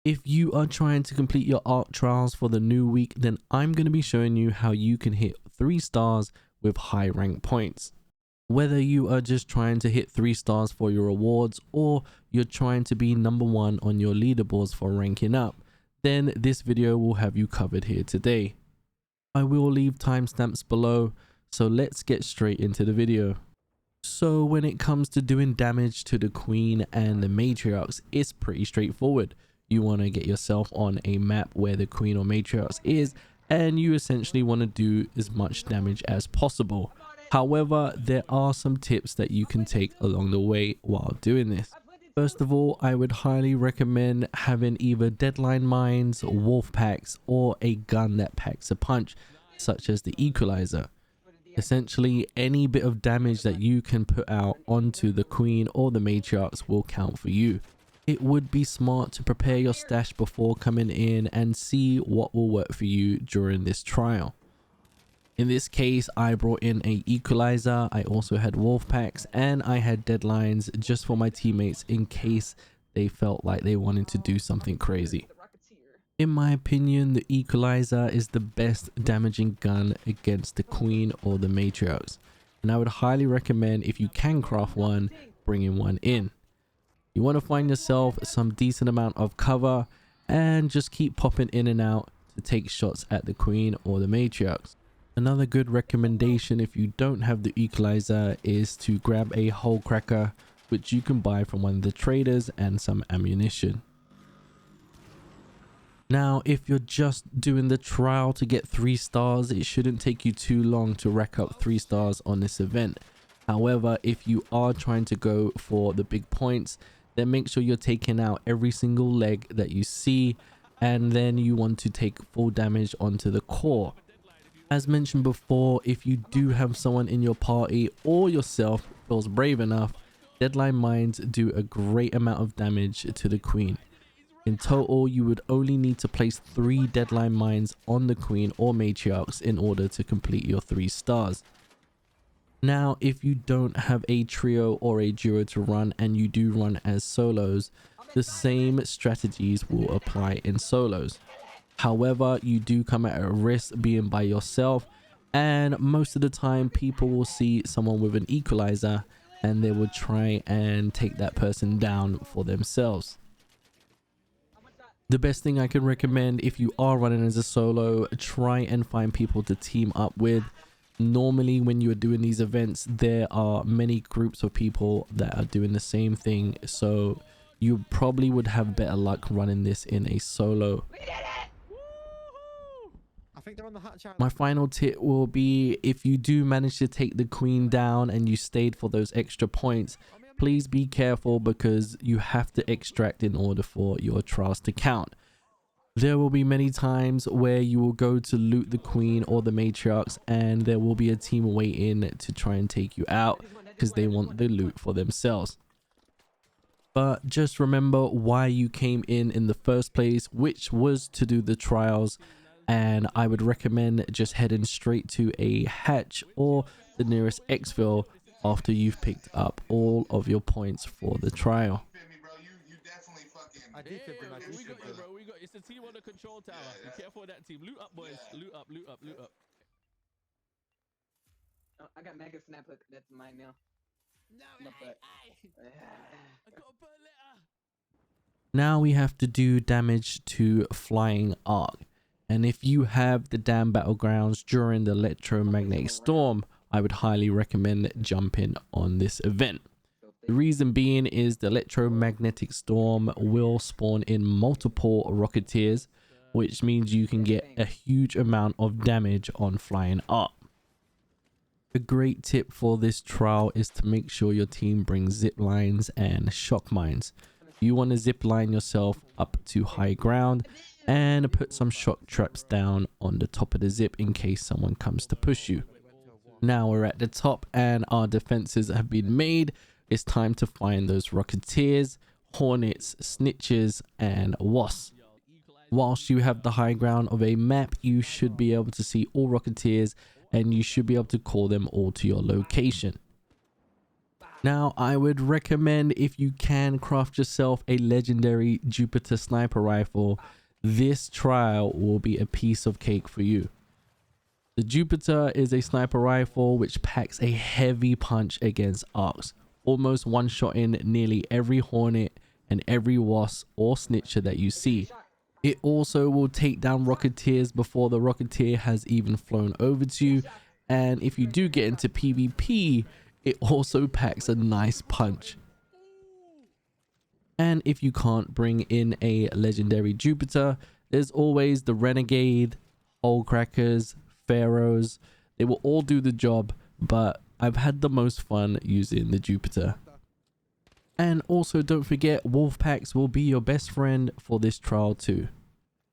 If you are trying to complete your ARC trials for the new week, then I'm going to be showing you how you can hit 3 stars with high rank points. Whether you are just trying to hit 3 stars for your rewards or you're trying to be number 1 on your leaderboards for ranking up, then this video will have you covered here today. I will leave timestamps below, so let's get straight into the video. So when it comes to doing damage to the Queen and the Matriarchs, it's pretty straightforward. You want to get yourself on a map where the Queen or Matriarchs is, and you essentially want to do as much damage as possible. However, there are some tips that you can take along the way while doing this. First of all, I would highly recommend having either deadline mines, wolf packs, or a gun that packs a punch, such as the equalizer. Essentially, any bit of damage that you can put out onto the Queen or the Matriarchs will count for you. It would be smart to prepare your stash before coming in and see what will work for you during this trial. In this case, I brought in a equalizer, I also had wolf packs, and I had deadlines just for my teammates in case they felt like they wanted to do something crazy. In my opinion, the equalizer is the best damaging gun against the Queen or the Matriarchs, and I would highly recommend, if you can craft one, bringing one in. You want to find yourself some decent amount of cover and just keep popping in and out to take shots at the Queen or the Matriarchs. Another good recommendation if you don't have the equalizer is to grab a hole cracker, which you can buy from one of the traders, and some ammunition. Now, if you're just doing the trial to get 3 stars, it shouldn't take you too long to rack up 3 stars on this event. However, if you are trying to go for the big points, then make sure you're taking out every single leg that you see, and then you want to take full damage onto the core. As mentioned before, if you do have someone in your party or yourself feels brave enough, deadline mines do a great amount of damage to the Queen. In total, you would only need to place 3 deadline mines on the Queen or Matriarchs in order to complete your 3 stars. Now, if you don't have a trio or a duo to run and you do run as solos, the same strategies will apply in solos. However, you do come at a risk being by yourself, and most of the time people will see someone with an equalizer and they will try and take that person down for themselves. The best thing I can recommend, if you are running as a solo, try and find people to team up with. Normally when you are doing these events, there are many groups of people that are doing the same thing, so you probably would have better luck running this in a solo. My final tip will be, if you do manage to take the Queen down and you stayed for those extra points, please be careful because you have to extract in order for your trials to count. There will be many times where you will go to loot the Queen or the Matriarchs and there will be a team waiting to try and take you out because they want the loot for themselves. But just remember why you came in the first place, which was to do the trials, and I would recommend just heading straight to a hatch or the nearest exfil after you've picked up all of your points for the trial. I do feel good. We got you, bro. We got it's a team on the control tower. Be careful of that team. Loot up, boys. Loot up, loot up, loot up. Oh, I got mega snap hook. That's mine now. No, I got a bird letter. Now we have to do damage to flying arc, and if you have the damn battlegrounds during the electromagnetic storm, I would highly recommend jumping on this event. The reason being is the electromagnetic storm will spawn in multiple rocketeers, which means you can get a huge amount of damage on flying up. A great tip for this trial is to make sure your team brings zip lines and shock mines. You want to zip line yourself up to high ground and put some shock traps down on the top of the zip in case someone comes to push you. Now we're at the top and our defenses have been made. It's time to find those rocketeers, hornets, snitches, and wasps. Whilst you have the high ground of a map, you should be able to see all rocketeers and you should be able to call them all to your location. Now, I would recommend, if you can, craft yourself a legendary Jupiter sniper rifle. This trial will be a piece of cake for you. The Jupiter is a sniper rifle which packs a heavy punch against arcs, almost one-shotting nearly every hornet and every wasp or snitcher that you see. It also will take down rocketeers before the rocketeer has even flown over to you, and if you do get into PvP, it also packs a nice punch. And if you can't bring in a legendary Jupiter, there's always the Renegade, Hole Crackers, Pharaohs. They will all do the job, but I've had the most fun using the Jupiter. And also don't forget, wolf packs will be your best friend for this trial too.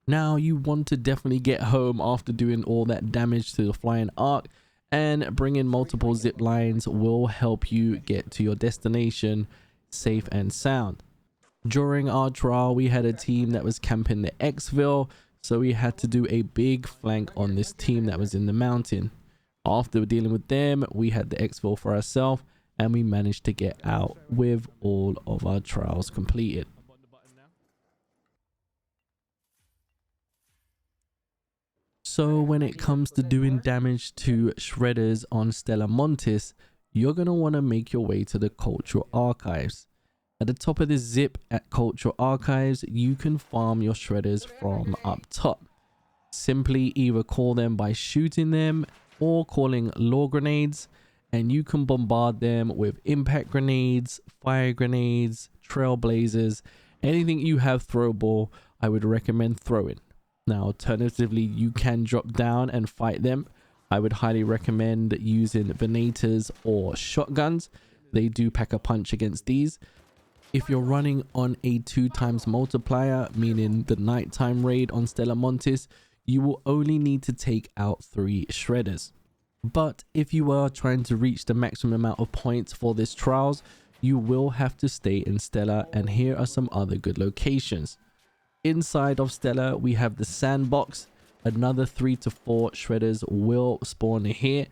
Now, you want to definitely get home after doing all that damage to the flying arc, and bringing multiple zip lines will help you get to your destination safe and sound. During our trial, we had a team that was camping the Xville, so we had to do a big flank on this team that was in the mountain. After dealing with them, we had the Xville for ourselves, and we managed to get out with all of our trials completed. So when it comes to doing damage to shredders on Stella Montis, you're going to want to make your way to the Cultural Archives. At the top of this zip at Cultural Archives, you can farm your shredders from up top. Simply either call them by shooting them or calling lore grenades, and you can bombard them with impact grenades, fire grenades, trailblazers, anything you have throwable. I would recommend throwing. Now, alternatively, you can drop down and fight them. I would highly recommend using venators or shotguns. They do pack a punch against these. If you're running on a 2x multiplier, meaning the nighttime raid on Stella Montis, you will only need to take out 3 shredders. But if you are trying to reach the maximum amount of points for this trials, you will have to stay in Stella, and here are some other good locations. Inside of Stella, we have the sandbox. Another 3 to 4 shredders will spawn here.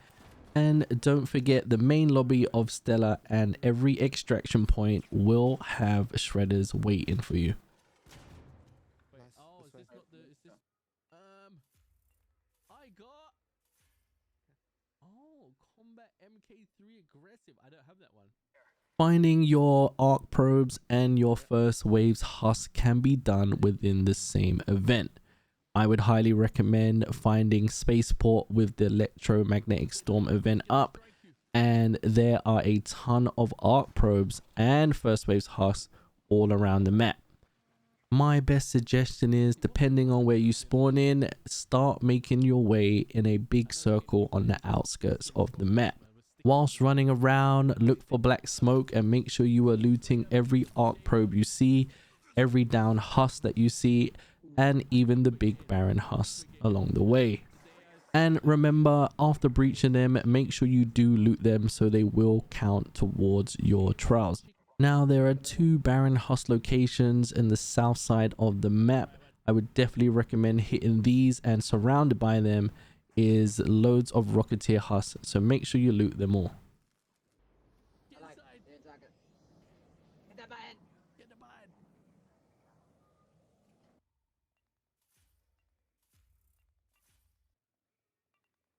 And don't forget the main lobby of Stella, and every extraction point will have shredders waiting for you. Oh, is this not the... Is this... I got... Oh, Combat MK3 Aggressive. I don't have that one. Finding your arc probes and your first wave's husk can be done within the same event. I would highly recommend finding Spaceport with the electromagnetic storm event up, and there are a ton of arc probes and first wave's husks all around the map. My best suggestion is, depending on where you spawn in, start making your way in a big circle on the outskirts of the map. Whilst running around, look for black smoke and make sure you are looting every arc probe you see, every down husk that you see, and even the big barren husks along the way. And remember, after breaching them, make sure you do loot them so they will count towards your trials. Now, there are 2 barren husk locations in the south side of the map. I would definitely recommend hitting these, and surrounded by them is loads of rocketeer husks, so make sure you loot them all. Get inside. Get the button. Get the button.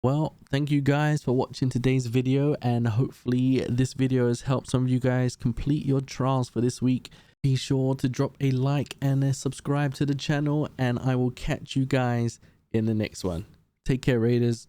Well, thank you guys for watching today's video, and hopefully this video has helped some of you guys complete your trials for this week. Be sure to drop a like and a subscribe to the channel, and I will catch you guys in the next one. Take care, Raiders.